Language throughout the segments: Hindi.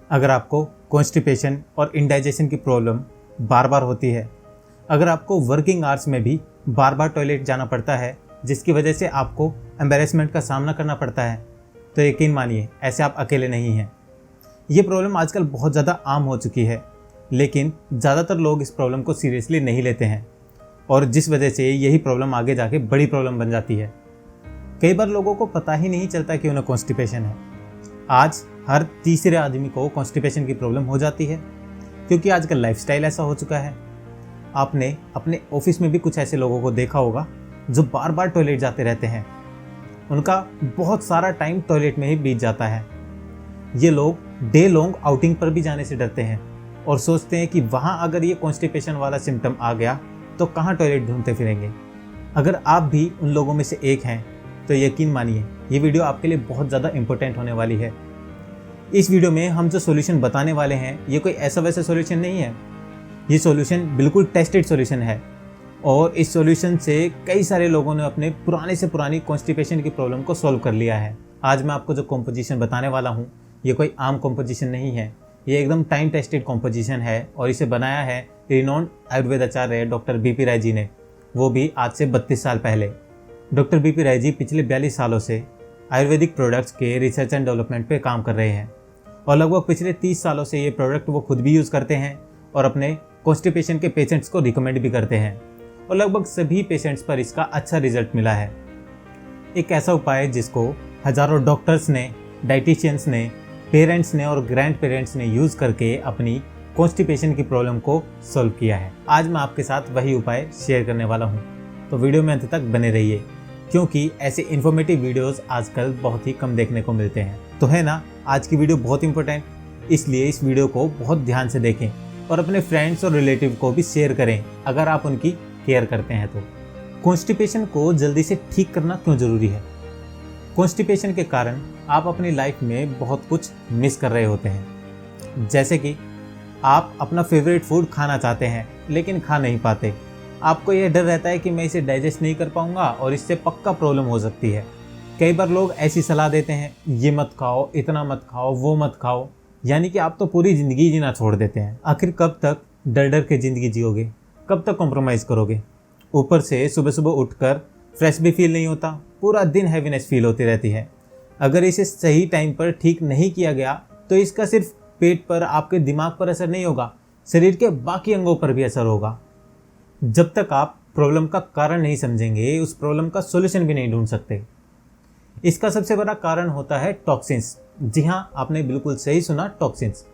अगर आपको कॉन्स्टिपेशन और इंडाइजेशन की प्रॉब्लम बार बार होती है, अगर आपको वर्किंग आवर्स में भी बार बार टॉयलेट जाना पड़ता है जिसकी वजह से आपको एम्बैरेसमेंट का सामना करना पड़ता है, तो यकीन मानिए ऐसे आप अकेले नहीं हैं। ये प्रॉब्लम आजकल बहुत ज़्यादा आम हो चुकी है, लेकिन ज़्यादातर लोग इस प्रॉब्लम को सीरियसली नहीं लेते हैं और जिस वजह से यही प्रॉब्लम आगे जाके बड़ी प्रॉब्लम बन जाती है। कई बार लोगों को पता ही नहीं चलता कि उन्हें कॉन्स्टिपेशन है। आज हर तीसरे आदमी को कॉन्स्टिपेशन की प्रॉब्लम हो जाती है क्योंकि आजकल लाइफस्टाइल ऐसा हो चुका है। आपने अपने ऑफिस में भी कुछ ऐसे लोगों को देखा होगा जो बार बार टॉयलेट जाते रहते हैं। उनका बहुत सारा टाइम टॉयलेट में ही बीत जाता है। ये लोग डे लॉन्ग आउटिंग पर भी जाने से डरते हैं और सोचते हैं कि वहाँ अगर ये कॉन्स्टिपेशन वाला सिम्टम आ गया तो कहाँ टॉयलेट ढूंढते फिरेंगे। अगर आप भी उन लोगों में से एक हैं तो यकीन मानिए ये वीडियो आपके लिए बहुत ज़्यादा इम्पोर्टेंट होने वाली है। इस वीडियो में हम जो सॉल्यूशन बताने वाले हैं ये कोई ऐसा वैसा सॉल्यूशन नहीं है। ये सॉल्यूशन बिल्कुल टेस्टेड सॉल्यूशन है और इस सॉल्यूशन से कई सारे लोगों ने अपने पुराने से पुरानी कॉन्स्टिपेशन की प्रॉब्लम को सॉल्व कर लिया है। आज मैं आपको जो कॉम्पोजिशन बताने वाला हूँ ये कोई आम कॉम्पोजिशन नहीं है, ये एकदम टाइम टेस्टेड कॉम्पोजिशन है और इसे बनाया है रिनोन्ड आयुर्वेद आचार्य डॉक्टर बीपी राय जी ने, वो भी आज से 32 साल पहले। डॉक्टर बीपी राय जी पिछले 42 सालों से आयुर्वेदिक प्रोडक्ट्स के रिसर्च एंड डेवलपमेंट पे काम कर रहे हैं और लगभग पिछले 30 सालों से ये प्रोडक्ट वो खुद भी यूज़ करते हैं और अपने कॉन्स्टिपेशन के पेशेंट्स को रिकमेंड भी करते हैं और लगभग सभी पेशेंट्स पर इसका अच्छा रिजल्ट मिला है। एक ऐसा उपाय जिसको हजारों डॉक्टर्स ने, डाइटिशियंस ने, पेरेंट्स ने और ग्रैंड पेरेंट्स ने यूज़ करके अपनी कॉन्स्टिपेशन की प्रॉब्लम को सॉल्व किया है। आज मैं आपके साथ वही उपाय शेयर करने वाला हूँ, तो वीडियो में अंत तक बने रहिए क्योंकि ऐसे इन्फॉर्मेटिव वीडियोस आजकल बहुत ही कम देखने को मिलते हैं। तो है ना, आज की वीडियो बहुत इंपॉर्टेंट, इसलिए इस वीडियो को बहुत ध्यान से देखें और अपने फ्रेंड्स और रिलेटिव को भी शेयर करें अगर आप उनकी केयर करते हैं तो। कॉन्स्टिपेशन को जल्दी से ठीक करना क्यों ज़रूरी है? कॉन्स्टिपेशन के कारण आप अपनी लाइफ में बहुत कुछ मिस कर रहे होते हैं, जैसे कि आप अपना फेवरेट फूड खाना चाहते हैं लेकिन खा नहीं पाते। आपको यह डर रहता है कि मैं इसे डाइजेस्ट नहीं कर पाऊंगा और इससे पक्का प्रॉब्लम हो सकती है। कई बार लोग ऐसी सलाह देते हैं, ये मत खाओ, इतना मत खाओ, वो मत खाओ, यानी कि आप तो पूरी ज़िंदगी जीना छोड़ देते हैं। आखिर कब तक डर डर के ज़िंदगी जियोगे? कब तक कॉम्प्रोमाइज़ करोगे? ऊपर से सुबह सुबह उठकर फ्रेश भी फील नहीं होता, पूरा दिन हैवीनेस फील होती रहती है। अगर इसे सही टाइम पर ठीक नहीं किया गया तो इसका सिर्फ पेट पर, आपके दिमाग पर असर नहीं होगा, शरीर के बाकी अंगों पर भी असर होगा। जब तक आप प्रॉब्लम का कारण नहीं समझेंगे उस प्रॉब्लम का सॉल्यूशन भी नहीं ढूंढ सकते। इसका सबसे बड़ा कारण होता है टॉक्सिन्स। जी हाँ, आपने बिल्कुल सही सुना, टॉक्सिन्स।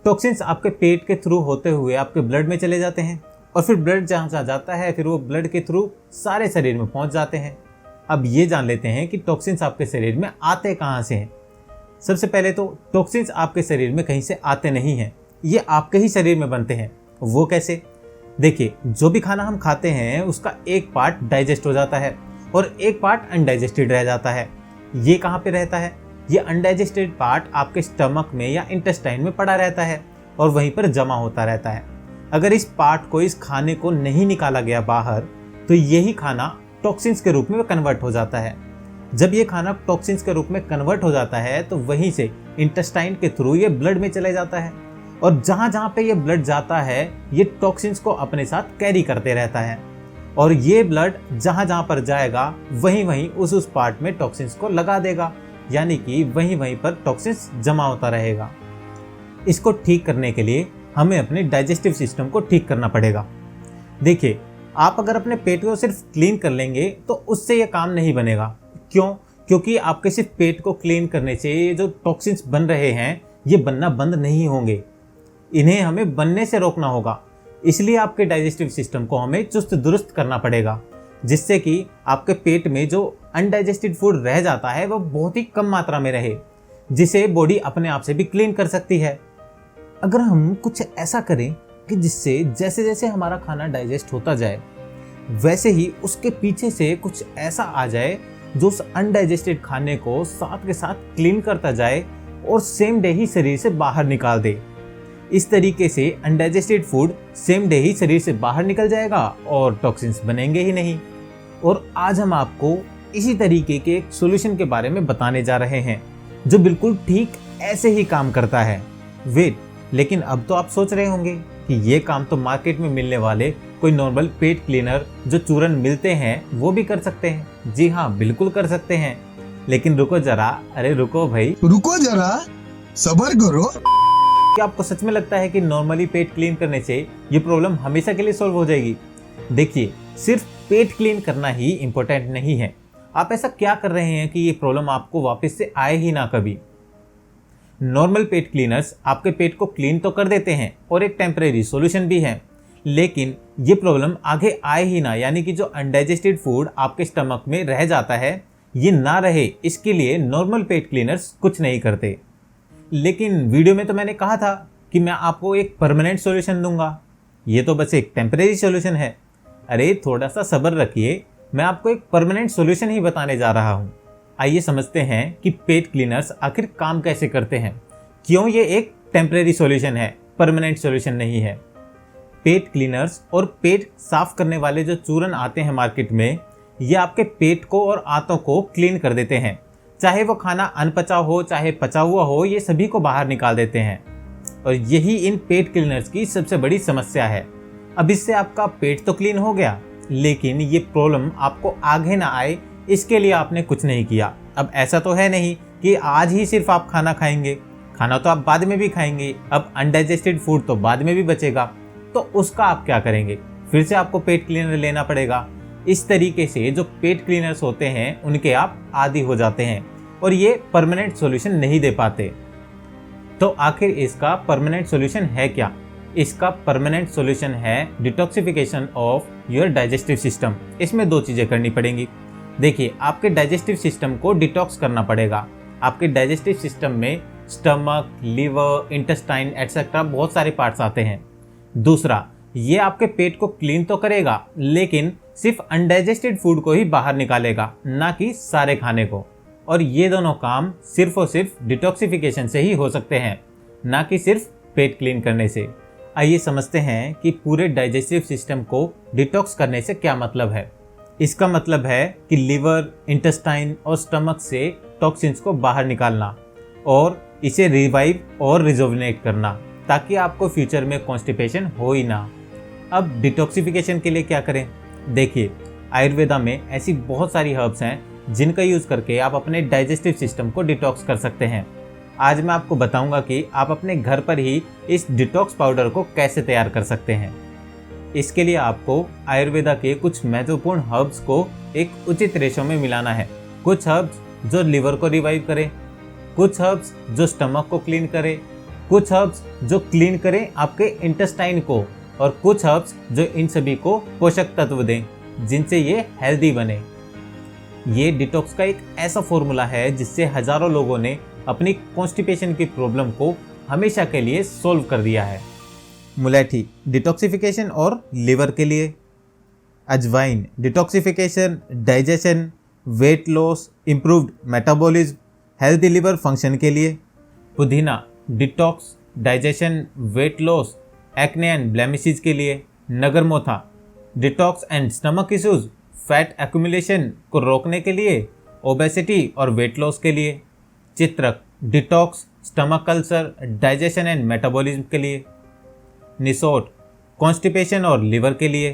टॉक्सिन्स आपके पेट के थ्रू होते हुए आपके ब्लड में चले जाते हैं और फिर ब्लड जहाँ जाता है फिर वो ब्लड के थ्रू सारे शरीर में पहुँच जाते हैं। अब ये जान लेते हैं कि टॉक्सिन्स आपके शरीर में आते कहाँ से हैं। सबसे पहले तो टॉक्सिन्स आपके शरीर में कहीं से आते नहीं हैं, ये आपके ही शरीर में बनते हैं। वो कैसे? देखिए, जो भी खाना हम खाते हैं उसका एक पार्ट डाइजेस्ट हो जाता है और एक पार्ट अनडाइजेस्टेड रह जाता है। ये कहाँ पे रहता है? ये अनडाइजेस्टेड पार्ट आपके स्टमक में या इंटेस्टाइन में पड़ा रहता है और वहीं पर जमा होता रहता है। अगर इस पार्ट को, इस खाने को नहीं निकाला गया बाहर तो यही खाना टॉक्सिन्स के रूप में कन्वर्ट हो जाता है। जब ये खाना टॉक्सिन्स के रूप में कन्वर्ट हो जाता है तो वहीं से इंटेस्टाइन के थ्रू ये ब्लड में चले जाता है और जहाँ जहाँ पे ये ब्लड जाता है ये टॉक्सिन्स को अपने साथ कैरी करते रहता है और ये ब्लड जहाँ जहाँ पर जाएगा वहीं वहीं उस पार्ट में टॉक्सिन्स को लगा देगा, यानी कि वहीं वहीं पर टॉक्सिन्स जमा होता रहेगा। इसको ठीक करने के लिए हमें अपने डाइजेस्टिव सिस्टम को ठीक करना पड़ेगा। देखिए, आप अगर अपने पेट को सिर्फ क्लीन कर लेंगे तो उससे ये काम नहीं बनेगा। क्यों? क्योंकि आपके सिर्फ पेट को क्लीन करने से ये जो टॉक्सिन्स बन रहे हैं ये बनना बंद नहीं होंगे, इन्हें हमें बनने से रोकना होगा। इसलिए आपके डाइजेस्टिव सिस्टम को हमें चुस्त दुरुस्त करना पड़ेगा, जिससे कि आपके पेट में जो अनडाइजेस्टेड फूड रह जाता है वो बहुत ही कम मात्रा में रहे, जिसे बॉडी अपने आप से भी क्लीन कर सकती है। अगर हम कुछ ऐसा करें कि जिससे जैसे जैसे हमारा खाना डाइजेस्ट होता जाए वैसे ही उसके पीछे से कुछ ऐसा आ जाए जो उस अनडाइजेस्टेड खाने को साथ के साथ क्लीन करता जाए और सेम डे ही शरीर से बाहर निकाल दे। इस तरीके से अनडाइजेस्टेड फूड सेम डे ही शरीर से बाहर निकल जाएगा और टॉक्सिन्स बनेंगे ही नहीं। और आज हम आपको इसी तरीके के एक सॉल्यूशन के बारे में बताने जा रहे हैं जो बिल्कुल ठीक ऐसे ही काम करता है। वेट, लेकिन अब तो आप सोच रहे होंगे कि ये काम तो मार्केट में मिलने वाले कोई नॉर्मल पेट क्लीनर जो चूरन मिलते हैं वो भी कर सकते हैं। जी हाँ, बिल्कुल कर सकते हैं। लेकिन रुको जरा, अरे रुको भाई, रुको जरा, सब्र करो। क्या आपको सच में लगता है कि नॉर्मली पेट क्लीन करने से ये प्रॉब्लम हमेशा के लिए सॉल्व हो जाएगी? देखिए, सिर्फ पेट क्लीन करना ही इम्पोर्टेंट नहीं है। आप ऐसा क्या कर रहे हैं कि ये प्रॉब्लम आपको वापस से आए ही ना कभी। नॉर्मल पेट क्लीनर्स आपके पेट को क्लीन तो कर देते हैं और एक टेम्परेरी सॉल्यूशन भी है, लेकिन ये प्रॉब्लम आगे आए ही ना, यानी कि जो अनडाइजेस्टेड फूड आपके स्टमक में रह जाता है ये ना रहे, इसके लिए नॉर्मल पेट क्लीनर्स कुछ नहीं करते। लेकिन वीडियो में तो मैंने कहा था कि मैं आपको एक परमानेंट सॉल्यूशन दूंगा, ये तो बस एक टेम्परेरी सॉल्यूशन है। अरे थोड़ा सा सब्र रखिए, मैं आपको एक परमानेंट सॉल्यूशन ही बताने जा रहा हूँ। आइए समझते हैं कि पेट क्लीनर्स आखिर काम कैसे करते हैं, क्यों ये एक टेम्परेरी सॉल्यूशन है, परमानेंट सॉल्यूशन नहीं है। पेट क्लीनर्स और पेट साफ करने वाले जो चूरन आते हैं मार्केट में, ये आपके पेट को और आंतों को क्लीन कर देते हैं। चाहे वो खाना अनपचा हो चाहे पचा हुआ हो, ये सभी को बाहर निकाल देते हैं। और यही इन पेट क्लीनर्स की सबसे बड़ी समस्या है। अब इससे आपका पेट तो क्लीन हो गया, लेकिन ये प्रॉब्लम आपको आगे ना आए इसके लिए आपने कुछ नहीं किया। अब ऐसा तो है नहीं कि आज ही सिर्फ आप खाना खाएंगे, खाना तो आप बाद में भी खाएंगे। अब अनडाइजेस्टेड फूड तो बाद में भी बचेगा, तो उसका आप क्या करेंगे? फिर से आपको पेट क्लीनर लेना पड़ेगा। इस तरीके से जो पेट क्लीनर्स होते हैं उनके आप आदी हो जाते हैं और ये परमानेंट सॉल्यूशन नहीं दे पाते। तो आखिर इसका परमानेंट सॉल्यूशन है क्या? इसका परमानेंट सॉल्यूशन है detoxification of your digestive system. इसमें दो चीज़ें करनी पड़ेंगी। देखिए, आपके डाइजेस्टिव सिस्टम को डिटॉक्स करना पड़ेगा। आपके डाइजेस्टिव सिस्टम में स्टमक, लीवर, इंटेस्टाइन एटसेट्रा बहुत सारे पार्ट्स आते हैं। दूसरा, ये आपके पेट को क्लीन तो करेगा, लेकिन सिर्फ अनडाइजेस्टेड फूड को ही बाहर निकालेगा, ना कि सारे खाने को। और ये दोनों काम सिर्फ और सिर्फ डिटॉक्सिफिकेशन से ही हो सकते हैं, ना कि सिर्फ पेट क्लीन करने से। आइए समझते हैं कि पूरे डाइजेस्टिव सिस्टम को डिटॉक्स करने से क्या मतलब है। इसका मतलब है कि लीवर, इंटेस्टाइन और स्टमक से टॉक्सिन्स को बाहर निकालना और इसे रिवाइव और रिजोविनेट करना, ताकि आपको फ्यूचर में कॉन्स्टिपेशन हो ही ना। अब डिटॉक्सिफिकेशन के लिए क्या करें? देखिए, आयुर्वेदा में ऐसी बहुत सारी हर्ब्स हैं जिनका यूज़ करके आप अपने डाइजेस्टिव सिस्टम को डिटॉक्स कर सकते हैं। आज मैं आपको बताऊंगा कि आप अपने घर पर ही इस डिटॉक्स पाउडर को कैसे तैयार कर सकते हैं। इसके लिए आपको आयुर्वेदा के कुछ महत्वपूर्ण हर्ब्स को एक उचित रेशो में मिलाना है। कुछ हर्ब्स जो लिवर को रिवाइव करें, कुछ हर्ब्स जो स्टमक को क्लीन करें, कुछ हर्ब्स जो क्लीन करें आपके इंटेस्टाइन को, और कुछ हर्ब्स जो इन सभी को पोषक तत्व दें जिनसे ये हेल्दी बने। ये डिटॉक्स का एक ऐसा फॉर्मूला है जिससे हजारों लोगों ने अपनी कॉन्स्टिपेशन की प्रॉब्लम को हमेशा के लिए सॉल्व कर दिया है। मुलेठी डिटॉक्सिफिकेशन और लिवर के लिए, अजवाइन detoxification, digestion, weight loss, improved metabolism, healthy liver function के लिए, पुदीना detox, digestion, weight loss, acne and blemishes के लिए, नगरमोथा detox and stomach issues, fat accumulation को रोकने के लिए, ओबेसिटी और वेट लॉस के लिए, चित्रक detox, stomach ulcer, digestion and metabolism के लिए, निसोट कॉन्स्टिपेशन और लिवर के लिए,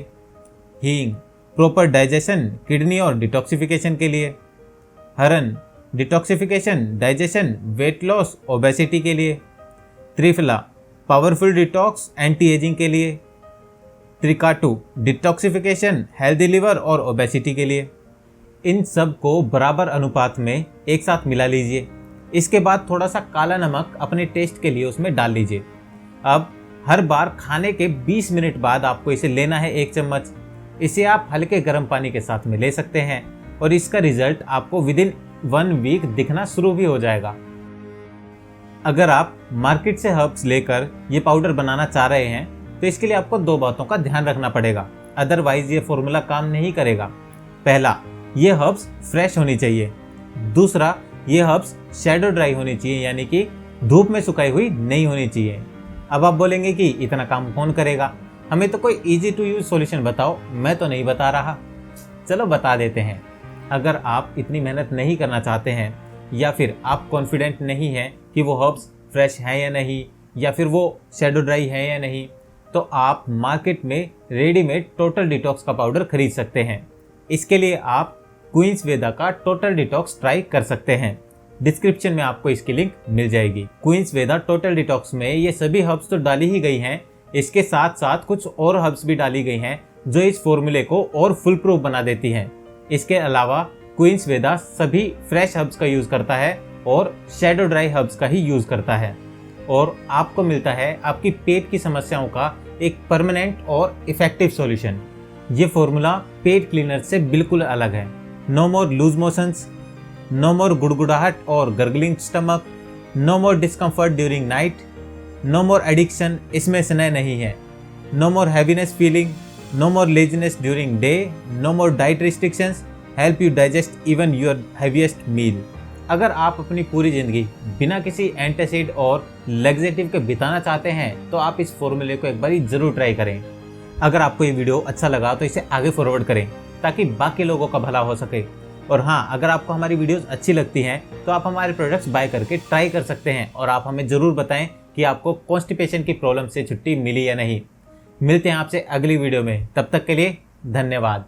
हींग प्रॉपर डाइजेशन, किडनी और डिटॉक्सिफिकेशन के लिए, हरन detoxification, digestion, weight loss, obesity के लिए, triphala powerful detox, anti ageing के लिए, त्रिकाटू डिटॉक्सिफिकेशन, हेल्दी लिवर और ओबेसिटी के लिए। इन सब को बराबर अनुपात में एक साथ मिला लीजिए। इसके बाद थोड़ा सा काला नमक अपने टेस्ट के लिए उसमें डाल लीजिए। अब हर बार खाने के 20 मिनट बाद आपको इसे लेना है 1 चम्मच। इसे आप हल्के गर्म पानी के साथ में ले सकते हैं और इसका रिजल्ट आपको विदिन 1 वीक दिखना शुरू भी हो जाएगा। अगर आप मार्केट से हर्ब्स लेकर ये पाउडर बनाना चाह रहे हैं तो इसके लिए आपको 2 बातों का ध्यान रखना पड़ेगा, अदरवाइज ये फॉर्मूला काम नहीं करेगा। पहला, ये हर्ब्स फ्रेश होनी चाहिए। दूसरा, ये हर्ब्स शैडो ड्राई होनी चाहिए, यानी कि धूप में सुखाई हुई नहीं होनी चाहिए। अब आप बोलेंगे कि इतना काम कौन करेगा, हमें तो कोई इजी टू यूज सॉल्यूशन बताओ। मैं तो नहीं बता रहा, चलो बता देते हैं। अगर आप इतनी मेहनत नहीं करना चाहते हैं या फिर आप कॉन्फिडेंट नहीं हैं कि वो हर्ब्स फ्रेश हैं या नहीं, या फिर वो शैडो ड्राई है या नहीं, तो आप मार्केट में रेडीमेड टोटल डिटॉक्स का पाउडर खरीद सकते हैं। इसके लिए आप क्वींस वेदा का टोटल डिटॉक्स ट्राई कर सकते हैं। डिस्क्रिप्शन में आपको इसकी लिंक मिल जाएगी। क्वींस वेदा टोटल डिटॉक्स में ये सभी हर्ब्स तो डाली ही गई हैं, इसके साथ साथ कुछ और हर्ब्स भी डाली गई हैं जो इस फॉर्मूले को और फुल प्रूफ बना देती हैं। इसके अलावा क्वींस वेदा सभी फ्रेश हर्ब्स का यूज करता है और शैडो ड्राई हर्ब्स का ही यूज करता है, और आपको मिलता है आपकी पेट की समस्याओं का एक परमानेंट और इफेक्टिव सॉल्यूशन। ये फॉर्मूला पेट क्लीनर से बिल्कुल अलग है। No more loose motions, no more गुड़गुड़ाहट और gargling stomach, no more discomfort during night, no more addiction, इसमें स्नेह नहीं है, no more heaviness feeling, no more laziness during day, no more diet restrictions, help you digest even your heaviest meal. अगर आप अपनी पूरी ज़िंदगी बिना किसी एंटासिड और लैक्सेटिव के बिताना चाहते हैं तो आप इस फॉर्मूले को एक बार ज़रूर ट्राई करें। अगर आपको ये वीडियो अच्छा लगा तो इसे आगे फॉरवर्ड करें ताकि बाकी लोगों का भला हो सके। और हाँ, अगर आपको हमारी वीडियोस अच्छी लगती हैं तो आप हमारे प्रोडक्ट्स बाय करके ट्राई कर सकते हैं, और आप हमें ज़रूर बताएं कि आपको कॉन्स्टिपेशन की प्रॉब्लम से छुट्टी मिली या नहीं। मिलते हैं आपसे अगली वीडियो में, तब तक के लिए धन्यवाद।